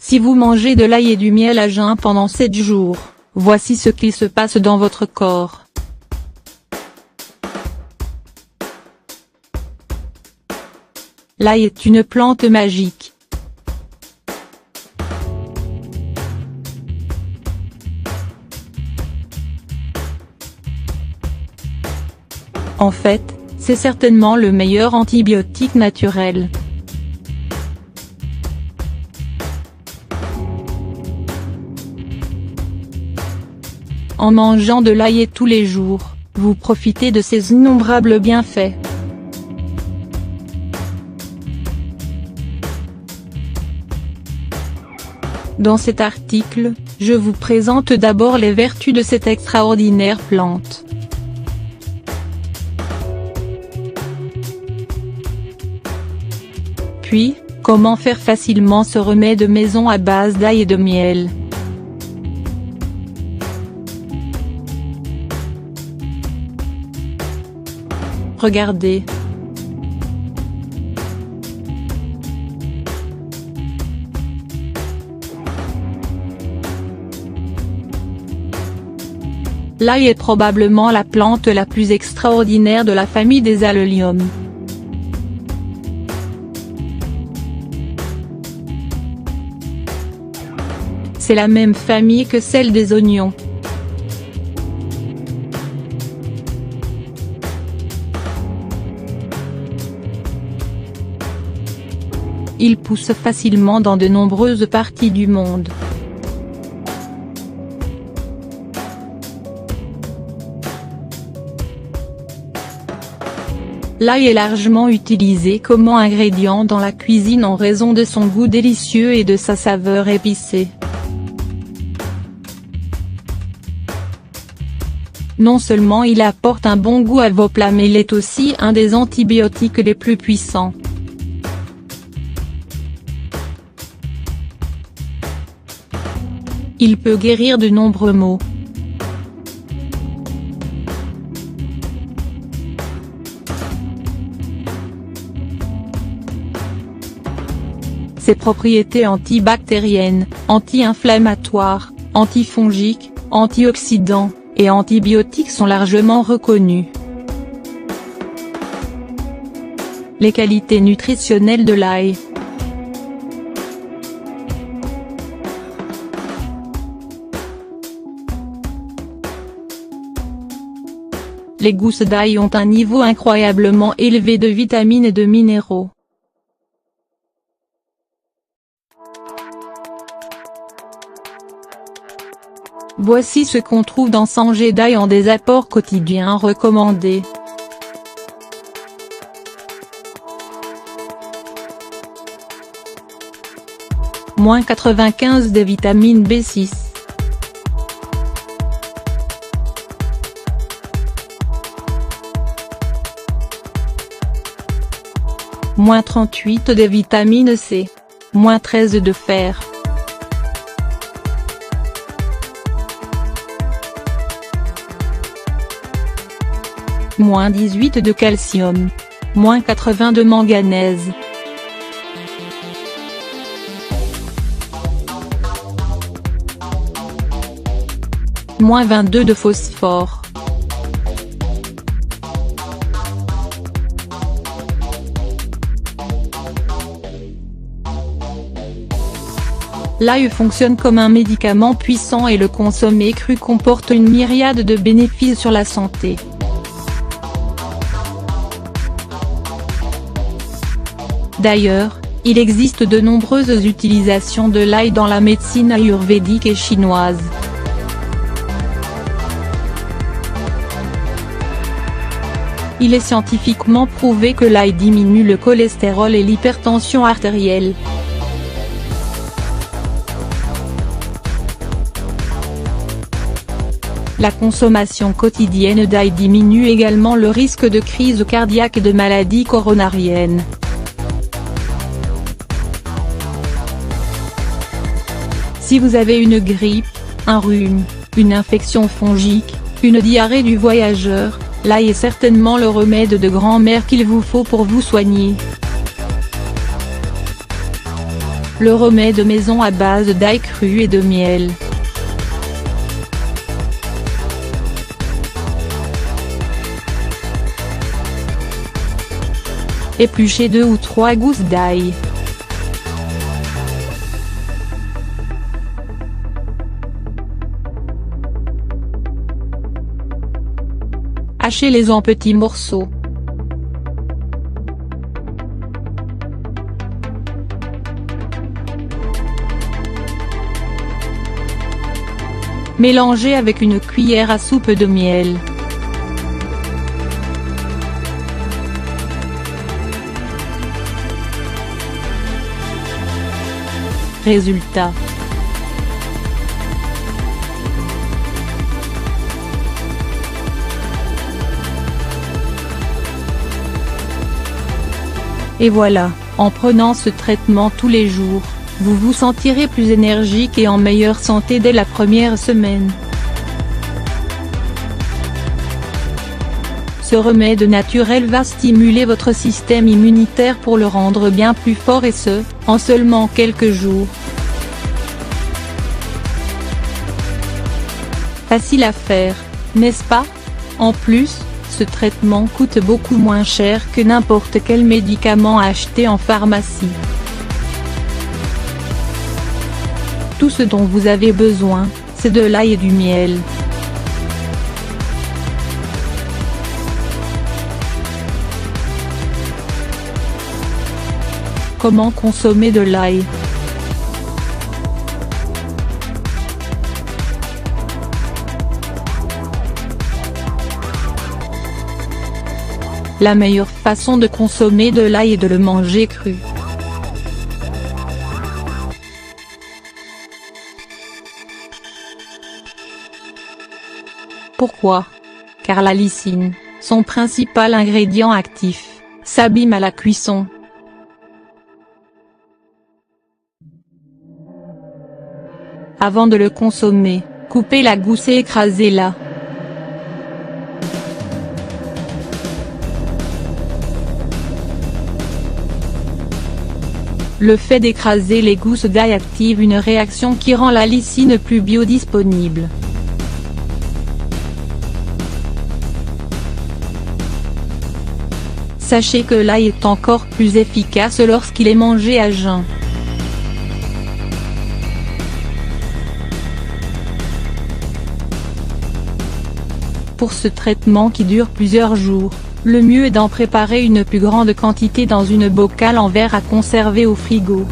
Si vous mangez de l'ail et du miel à jeun pendant 7 jours, voici ce qui se passe dans votre corps. L'ail est une plante magique. En fait, c'est certainement le meilleur antibiotique naturel. En mangeant de l'ail tous les jours, vous profitez de ses innombrables bienfaits. Dans cet article, je vous présente d'abord les vertus de cette extraordinaire plante. Puis, comment faire facilement ce remède maison à base d'ail et de miel. Regardez. L'ail est probablement la plante la plus extraordinaire de la famille des alliums. C'est la même famille que celle des oignons. Il pousse facilement dans de nombreuses parties du monde. L'ail est largement utilisé comme ingrédient dans la cuisine en raison de son goût délicieux et de sa saveur épicée. Non seulement il apporte un bon goût à vos plats mais il est aussi un des antibiotiques les plus puissants. Il peut guérir de nombreux maux. Ses propriétés antibactériennes, anti-inflammatoires, antifongiques, antioxydants et antibiotiques sont largement reconnues. Les qualités nutritionnelles de l'ail. Les gousses d'ail ont un niveau incroyablement élevé de vitamines et de minéraux. Voici ce qu'on trouve dans 100 g d'ail en des apports quotidiens recommandés. Moins 95 de vitamine B6. Moins 38 de vitamine C. Moins 13 de fer. Moins 18 de calcium. Moins 80 de manganèse. Moins 22 de phosphore. L'ail fonctionne comme un médicament puissant et le consommer cru comporte une myriade de bénéfices sur la santé. D'ailleurs, il existe de nombreuses utilisations de l'ail dans la médecine ayurvédique et chinoise. Il est scientifiquement prouvé que l'ail diminue le cholestérol et l'hypertension artérielle. La consommation quotidienne d'ail diminue également le risque de crise cardiaque et de maladies coronariennes. Si vous avez une grippe, un rhume, une infection fongique, une diarrhée du voyageur, l'ail est certainement le remède de grand-mère qu'il vous faut pour vous soigner. le remède maison à base d'ail cru et de miel. Épluchez 2 ou 3 gousses d'ail. Hachez-les en petits morceaux. Mélangez avec une cuillère à soupe de miel. Résultat. Et voilà, en prenant ce traitement tous les jours, vous vous sentirez plus énergique et en meilleure santé dès la première semaine. Ce remède naturel va stimuler votre système immunitaire pour le rendre bien plus fort et ce, en seulement quelques jours. Facile à faire, n'est-ce pas? En plus, ce traitement coûte beaucoup moins cher que n'importe quel médicament acheté en pharmacie. Tout ce dont vous avez besoin, c'est de l'ail et du miel. Comment consommer de l'ail? La meilleure façon de consommer de l'ail est de le manger cru. Pourquoi? Car la lysine, son principal ingrédient actif, s'abîme à la cuisson. Avant de le consommer, coupez la gousse et écrasez-la. Le fait d'écraser les gousses d'ail active une réaction qui rend la lysine plus biodisponible. Sachez que l'ail est encore plus efficace lorsqu'il est mangé à jeun. Pour ce traitement qui dure plusieurs jours, le mieux est d'en préparer une plus grande quantité dans une bocale en verre à conserver au frigo.